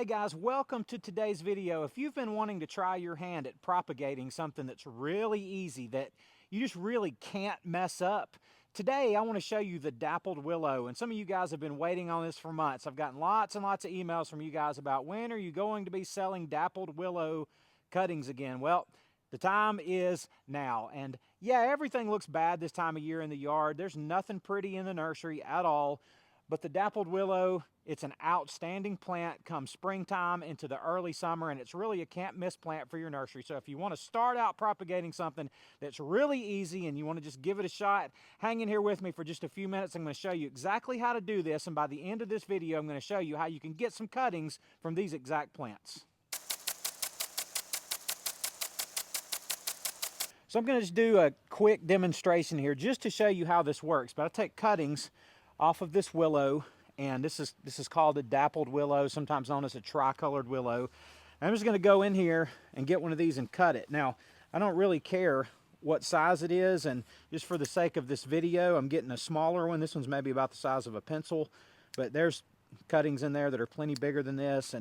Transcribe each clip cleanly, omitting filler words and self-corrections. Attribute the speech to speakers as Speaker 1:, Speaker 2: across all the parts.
Speaker 1: Hey guys, welcome to today's video. If you've been wanting to try your hand at propagating something that's really easy, that you just really can't mess up, today I want to show you the dappled willow. And some of you guys have been waiting on this for months. I've gotten lots and lots of emails from you guys about when are you going to be selling dappled willow cuttings again. Well, the time is now. And yeah, everything looks bad this time of year in the yard. There's nothing pretty in the nursery at all. But the dappled willow, it's an outstanding plant come springtime into the early summer, and it's really a can't miss plant for your nursery. So if you want to start out propagating something that's really easy and you want to just give it a shot, hang in here with me for just a few minutes. I'm going to show you exactly how to do this, and by the end of this video, I'm going to show you how you can get some cuttings from these exact plants. So I'm going to just do a quick demonstration here just to show you how this works. But I take cuttings off of this willow, and this is called a dappled willow, sometimes known as a tricolored willow. I'm just going to go in here and get one of these and cut it. Now, I don't really care what size it is, and just for the sake of this video, I'm getting a smaller one. This one's maybe about the size of a pencil, but there's cuttings in there that are plenty bigger than this,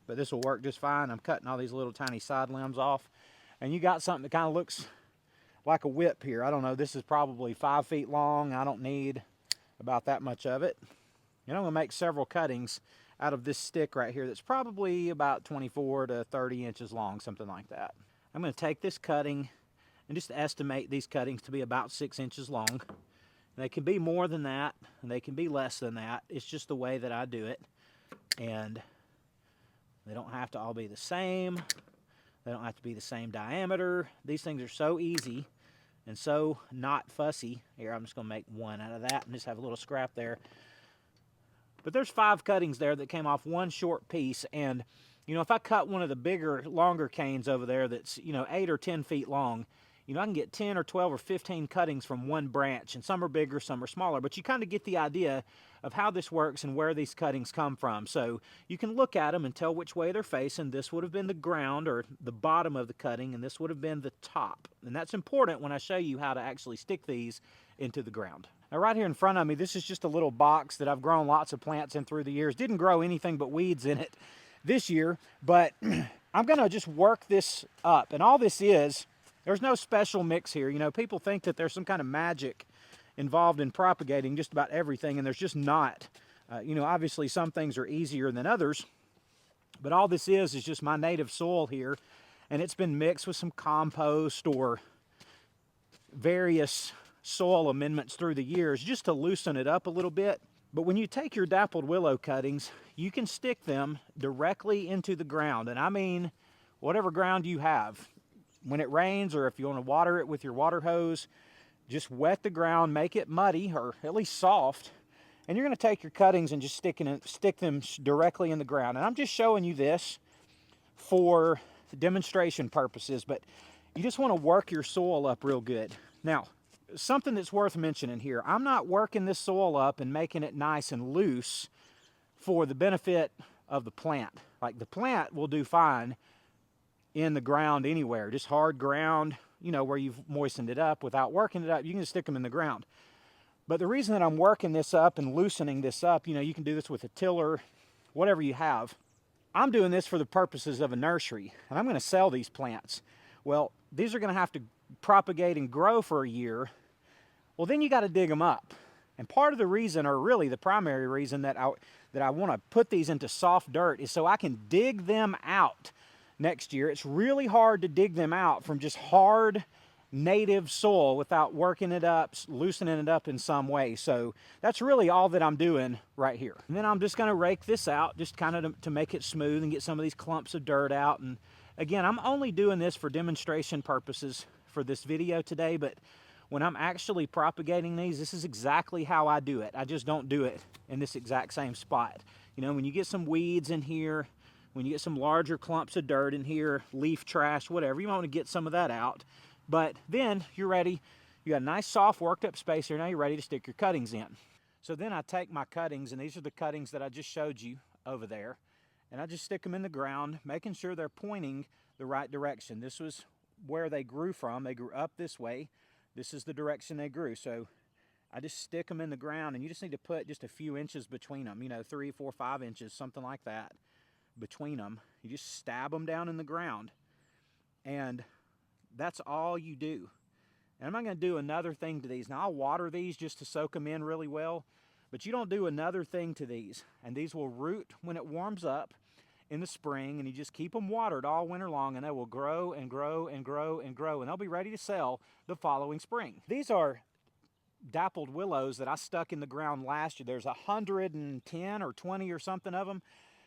Speaker 1: but this will work just fine. I'm cutting all these little tiny side limbs off, and you got something that kind of looks like a whip here. I don't know, this is probably 5 feet long. I don't need about that much of it. And I'm gonna make several cuttings out of this stick right here that's probably about 24 to 30 inches long, something like that. I'm gonna take this cutting and just estimate these cuttings to be about 6 inches long. And they can be more than that, and they can be less than that. It's just the way that I do it. And they don't have to all be the same. They don't have to be the same diameter. These things are so easy and so not fussy. Here, I'm just gonna make one out of that and just have a little scrap there. But there's 5 cuttings there that came off one short piece, and you know, if I cut one of the bigger, longer canes over there that's, you know, 8 or 10 feet long, you know, I can get 10 or 12 or 15 cuttings from one branch, and some are bigger, some are smaller, but you kind of get the idea of how this works and where these cuttings come from. So you can look at them and tell which way they're facing. This would have been the ground or the bottom of the cutting, and this would have been the top. And that's important when I show you how to actually stick these into the ground. Now right here in front of me, this is just a little box that I've grown lots of plants in through the years. Didn't grow anything but weeds in it this year, but I'm gonna just work this up. And all this is, there's no special mix here. You know, people think that there's some kind of magic involved in propagating just about everything, and there's just not. You know, obviously some things are easier than others, but all this is just my native soil here, and it's been mixed with some compost or various soil amendments through the years just to loosen it up a little bit. But when you take your dappled willow cuttings, you can stick them directly into the ground, and I mean whatever ground you have. When it rains, or if you want to water it with your water hose, just wet the ground, make it muddy or at least soft, and you're going to take your cuttings and just stick them directly in the ground. And I'm just showing you this for demonstration purposes, but you just want to work your soil up real good. Now, something that's worth mentioning here, I'm not working this soil up and making it nice and loose for the benefit of the plant. Like, the plant will do fine in the ground anywhere, just hard ground, you know, where you've moistened it up. Without working it up, you can just stick them in the ground. But the reason that I'm working this up and loosening this up, you know, you can do this with a tiller, whatever you have. I'm doing this for the purposes of a nursery, and I'm going to sell these plants. Well, these are going to have to propagate and grow for a year. Well, then you got to dig them up. And part of the reason, or really the primary reason that I want to put these into soft dirt, is so I can dig them out next year. It's really hard to dig them out from just hard native soil without working it up, loosening it up in some way. So that's really all that I'm doing right here. And then I'm just going to rake this out, just kind of to make it smooth and get some of these clumps of dirt out. And again, I'm only doing this for demonstration purposes for this video today, but when I'm actually propagating these, this is exactly how I do it. I just don't do it in this exact same spot. You know, when you get some weeds in here, when you get some larger clumps of dirt in here, leaf trash, whatever, you want to get some of that out. But then you're ready. You got a nice soft worked up space here. Now you're ready to stick your cuttings in. So then I take my cuttings, and these are the cuttings that I just showed you over there, and I just stick them in the ground, making sure they're pointing the right direction. This was where they grew from. They grew up this way. This is the direction they grew. So I just stick them in the ground, and you just need to put just a few inches between them, you know, 3, 4, 5 inches, something like that between them. You just stab them down in the ground, and that's all you do. And I'm not going to do another thing to these. Now, I'll water these just to soak them in really well, but you don't do another thing to these. And these will root when it warms up in the spring, and you just keep them watered all winter long, and they will grow and grow and grow and grow, and they'll be ready to sell the following spring. These are dappled willows that I stuck in the ground last year. There's 110 or 20 or something of them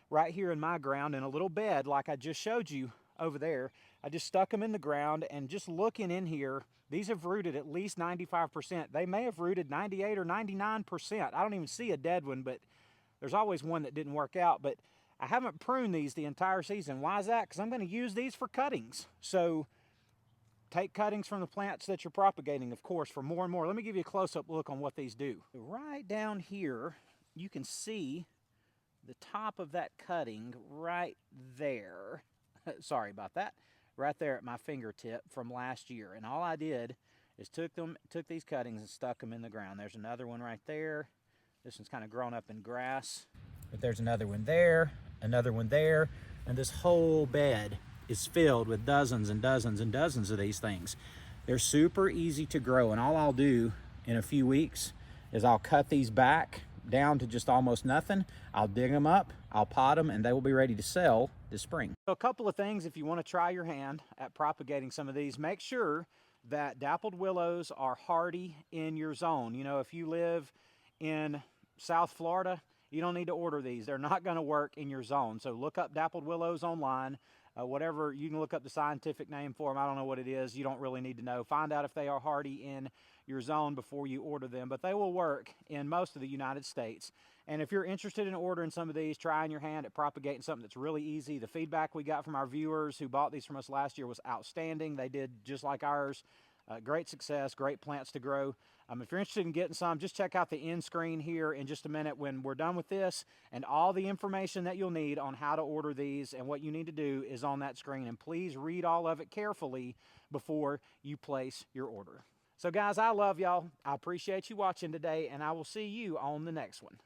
Speaker 1: right here in my ground in a little bed like I just showed you over there. I just stuck them in the ground, and just looking in here, these have rooted at least 95%. They may have rooted 98 or 99%. I don't even see a dead one, but there's always one that didn't work out. But I haven't pruned these the entire season. Why is that? Because I'm going to use these for cuttings. So take cuttings from the plants that you're propagating, of course, for more and more. Let me give you a close-up look on what these do. Right down here, you can see the top of that cutting right there. Sorry about that. Right there at my fingertip from last year. And all I did is took these cuttings and stuck them in the ground. There's another one right there. This one's kind of grown up in grass. But there's another one there, another one there, and this whole bed is filled with dozens and dozens and dozens of these things. They're super easy to grow, and all I'll do in a few weeks is I'll cut these back down to just almost nothing. I'll dig them up, I'll pot them, and they will be ready to sell this spring. So a couple of things if you want to try your hand at propagating some of these. Make sure that dappled willows are hardy in your zone. You know, if you live in South Florida, you don't need to order these. They're not going to work in your zone. So look up dappled willows online. Whatever, you can look up the scientific name for them. I don't know what it is. You don't really need to know. Find out if they are hardy in your zone before you order them. But they will work in most of the United States. And if you're interested in ordering some of these, trying your hand at propagating something that's really easy. The feedback we got from our viewers who bought these from us last year was outstanding. They did just like ours. Great success, great plants to grow. If you're interested in getting some, just check out the end screen here in just a minute when we're done with this, and all the information that you'll need on how to order these and what you need to do is on that screen. And please read all of it carefully before you place your order. So guys, I love y'all. I appreciate you watching today, and I will see you on the next one.